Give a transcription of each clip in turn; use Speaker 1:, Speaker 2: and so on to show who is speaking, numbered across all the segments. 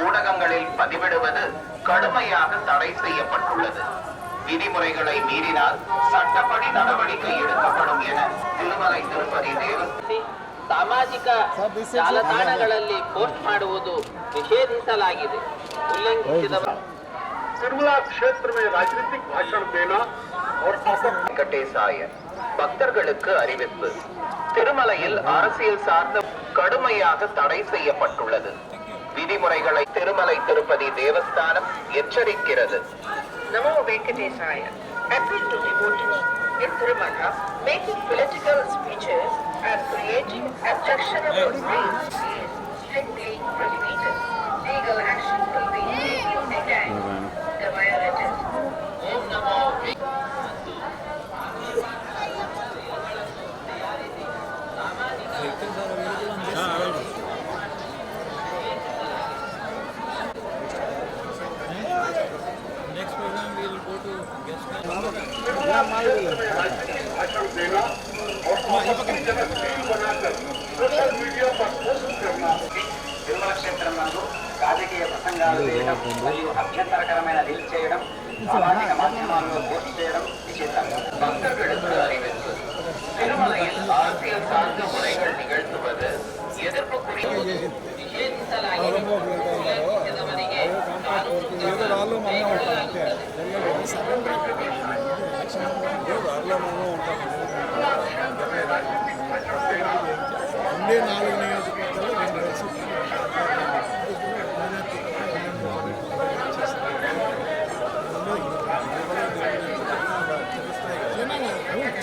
Speaker 1: ஊடகங்களில் பதிவிடுவது கடுமையாக தடை செய்யப்பட்டுள்ளது. விதிமுறைகளை மீறினால் சட்டப்படி நடவடிக்கை எடுக்கப்படும் என திருமலை திருப்பதி தேவಸ್ಥಾನ
Speaker 2: ಸಾಮಾಜಿಕ ಜಾಲತಾಣಗಳಲ್ಲಿ ಪೋಸ್ಟ್ ಮಾಡುವುದು ನಿಷೇಧಿಸಲಾಗಿದೆ. ಉಲ್ಲಂಘಿಸಿದವರು
Speaker 3: तिरुमला क्षेत्र में राजनीतिक भाषण देना और
Speaker 1: வெங்கடேசாய பக்தர்களுக்கு அறிவிப்பு. திருமலையில் அரசியல் சார்ந்த கடுமையாக தடை செய்யப்பட்டுள்ளது. விதிமுறைகளை Thirumalai Tirupati Devasthanam எச்சரிக்கிறது.
Speaker 4: Namo Venkatesaya. Appeal to devotees in Tirumala making political speeches and creating objectionable reels is strictly prohibited. Legal action will be taken against the violators.
Speaker 2: Om Namo
Speaker 3: भाषण देना और अपनी जगह रील बनाकर सोशल मीडिया पर पोस्ट करना.
Speaker 5: తిరుమల క్షేత్రం నందు రాజకీయ ప్రసంగాలు చేయడం మరియు అభ్యంతరకరమైన రీల్స్ చేయడం, సామాజిక మాధ్యమాల్లో పోస్ట్ చేయడం నిషేధం.
Speaker 1: பக்தர்களுக்கு அறிவிப்பு. திருமலையில் அரசியல் சார்ந்த முறைகள் நிகழ்த்துவது எதிர்ப்புக்குரிய
Speaker 2: ನಿಷೇಧಿಸಲಾಗಿದೆ. ಉಲ್ಲಂಘಿಸಿದವರಿಗೆ ಕಾನೂನು ಕ್ರಮ ಕೈಗೊಳ್ಳಲಾಗುತ್ತದೆ.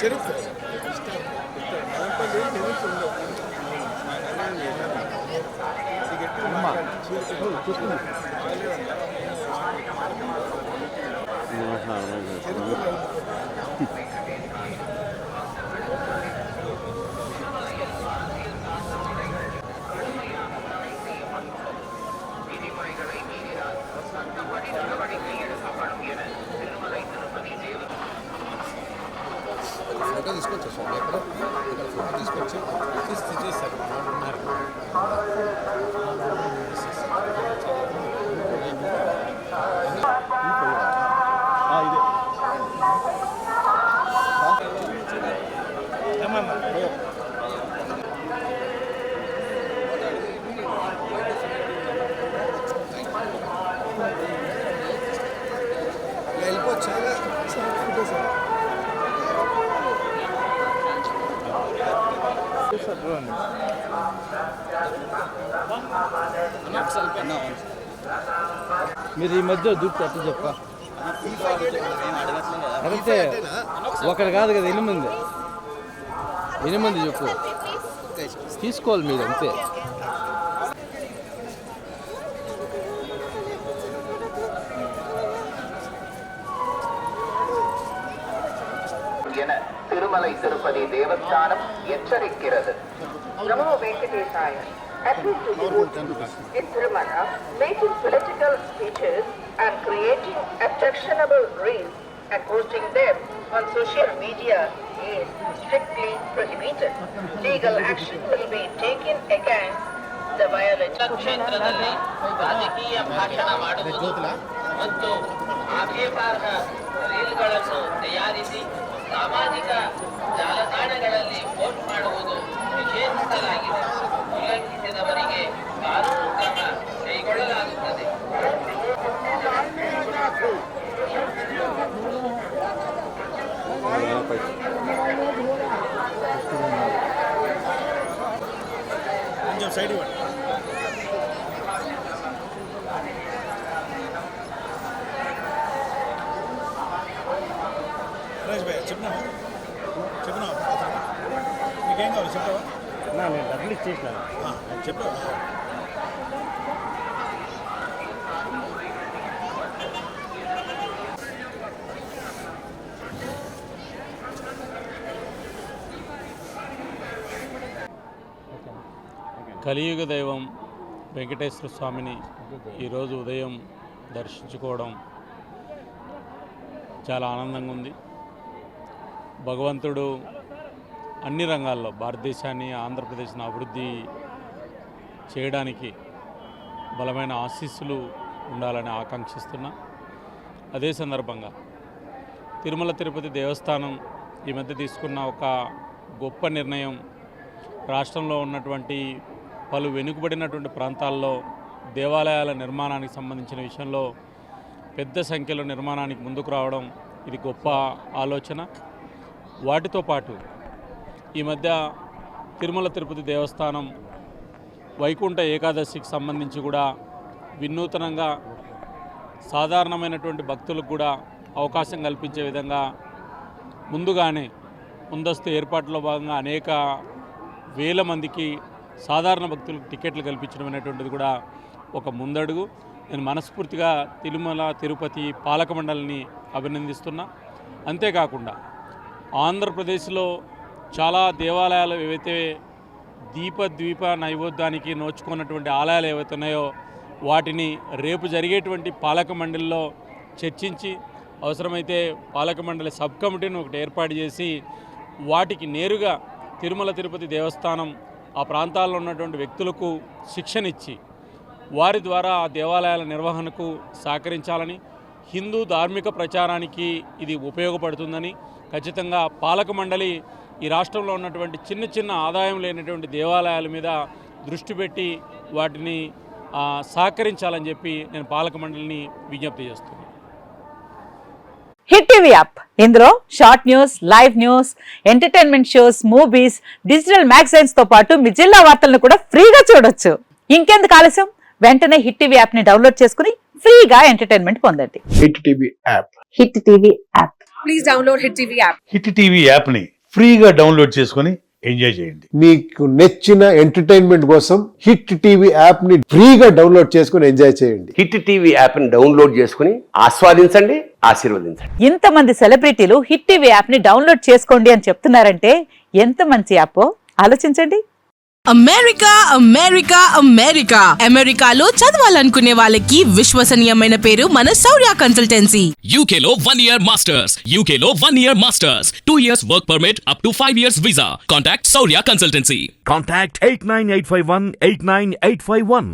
Speaker 6: చరిత్ర
Speaker 1: விதிமுறைகளை மீறினால் சட்டப்படி நடவடிக்கை எடுக்கப்படும் என திருமலை திருப்பதி தேவஸ்தானம்
Speaker 6: ఫోటో తీసుకొచ్చేసాను. ఎక్కడ ఇక్కడ ఫోటో తీసుకొచ్చి చేశారు. వెళ్ళిపోవచ్చా ఫోటో సార్
Speaker 7: మీరు ఈ మధ్య దుడ్డు అట్లా చెప్ప అడిగితే ఒకరు కాదు కదా, 8 చెప్పు తీసుకోవాలి మీరు అంతే.
Speaker 1: என Thirumalai Tirupati Devasthanam எச்சரிக்கிறது.
Speaker 4: Namo Venkatesaya. Appeal to devotees in Tirumala making political speeches and creating objectionable reels and posting them on social media is strictly prohibited. Legal action will be taken against the violators.
Speaker 2: ಕ್ಷೇತ್ರದಲ್ಲಿ ರಾಜಕೀಯ ಭಾಷಣ ಮಾಡುವುದು ಮತ್ತು ಆಕ್ಷೇಪಾರ್ಹ ರೀಲ್ಗಳನ್ನು ತಯಾರಿಸಿ ಸಾಮಾಜಿಕ ಜಾಲತಾಣಗಳಲ್ಲಿ post ಮಾಡುವುದು ನಿಷೇಧಿಸಲಾಗಿದೆ. ಉಲ್ಲಂಘಿಸಿದವರಿಗೆ ಕಾನೂನು ಕ್ರಮ ಕೈಗೊಳ್ಳಲಾಗುತ್ತದೆ.
Speaker 6: కొంచెం సైడ్ ఇవ్వండి. రాజ్ భయ్య చెప్పినా నీకేం కావాలి చెప్పావా?
Speaker 7: నేను డబ్బులు ఇచ్చేసినాను.
Speaker 6: చెప్పావా?
Speaker 8: కలియుగ దైవం వెంకటేశ్వర స్వామిని ఈరోజు ఉదయం దర్శించుకోవడం చాలా ఆనందంగా ఉంది. భగవంతుడు అన్ని రంగాల్లో భారతదేశాన్ని, ఆంధ్రప్రదేశ్ను అభివృద్ధి చేయడానికి బలమైన ఆశీస్సులు ఉండాలని ఆకాంక్షిస్తున్నా. అదే సందర్భంగా తిరుమల తిరుపతి దేవస్థానం ఈ మధ్య తీసుకున్న ఒక గొప్ప నిర్ణయం, రాష్ట్రంలో ఉన్నటువంటి పలు వెనుకబడినటువంటి ప్రాంతాల్లో దేవాలయాల నిర్మాణానికి సంబంధించిన విషయంలో పెద్ద సంఖ్యలో నిర్మాణానికి ముందుకు రావడం ఇది గొప్ప ఆలోచన. వాటితో పాటు ఈ మధ్య తిరుమల తిరుపతి దేవస్థానం వైకుంఠ ఏకాదశికి సంబంధించి కూడా వినూతనంగా సాధారణమైనటువంటి భక్తులకు కూడా అవకాశం కల్పించే విధంగా ముందుగానే ముందస్తు ఏర్పాట్లలో భాగంగా అనేక వేల మందికి సాధారణ భక్తులకు టికెట్లు కల్పించడం అనేటువంటిది కూడా ఒక ముందడుగు. నేను మనస్ఫూర్తిగా తిరుమల తిరుపతి పాలక మండలిని అభినందిస్తున్నా. అంతేకాకుండా ఆంధ్రప్రదేశ్లో చాలా దేవాలయాలు ఏవైతే దీపద్వీప నైవేద్యానికి నోచుకున్నటువంటి ఆలయాలు ఏవైతే ఉన్నాయో వాటిని రేపు జరిగేటువంటి పాలక మండలిలో చర్చించి అవసరమైతే పాలక మండలి సబ్ కమిటీని ఒకటి ఏర్పాటు చేసి వాటికి నేరుగా తిరుమల తిరుపతి దేవస్థానం ఆ ప్రాంతాల్లో ఉన్నటువంటి వ్యక్తులకు శిక్షణ ఇచ్చి వారి ద్వారా ఆ దేవాలయాల నిర్వహణకు సహకరించాలని, హిందూ ధార్మిక ప్రచారానికి ఇది ఉపయోగపడుతుందని ఖచ్చితంగా పాలక మండలి ఈ రాష్ట్రంలో ఉన్నటువంటి చిన్న చిన్న ఆదాయం లేనటువంటి దేవాలయాల మీద దృష్టి పెట్టి వాటిని సహకరించాలని చెప్పి నేను పాలక మండలిని విజ్ఞప్తి చేస్తున్నాను.
Speaker 9: హిట్ టీవీ యాప్, ఇందులో short news, live news, entertainment shows, movies, digital magazines తో పాటు మీ జిల్లా వార్తలను కూడా ఫ్రీగా చూడొచ్చు. ఇంకెందుకు ఆలస్యం, వెంటనే హిట్ టీవీ యాప్ ని డౌన్లోడ్ చేసుకుని ఫ్రీగా ఎంటర్టైన్మెంట్ పొందండి.
Speaker 6: Hit TV app,
Speaker 9: hit TV app,
Speaker 4: Please download Hit TV app.
Speaker 10: Hit TV app ని ఫ్రీగా డౌన్లోడ్ చేసుకుని ఎంజాయ్ చేయండి.
Speaker 6: మీకు నచ్చిన ఎంటర్టైన్మెంట్ కోసం హిట్ టీవీ యాప్ ని ఫ్రీగా డౌన్లోడ్ చేసుకుని ఎంజాయ్ చేయండి.
Speaker 11: హిట్ టీవీ యాప్ ని డౌన్లోడ్ చేసుకుని ఆస్వాదించండి, ఆశీర్వదించండి.
Speaker 9: ఇంతమంది సెలబ్రిటీలు హిట్ టీవీ యాప్ ని డౌన్లోడ్ చేసుకోండి అని చెప్తున్నారంటే ఎంత మంచి యాప్ ఆలోచించండి.
Speaker 12: అమెరికా అమెరికా అమెరికా అమెరికాలో చదవాలనుకునే వాళ్ళకి విశ్వసనీయమైన పేరు మన శౌర్య కన్సల్టెన్సీ.
Speaker 13: UK లో 1 year masters, UK లో 1 year masters, 2 years work permit up to 5 years visa. Contact Saurya Consultancy.
Speaker 10: Contact 89851 89851.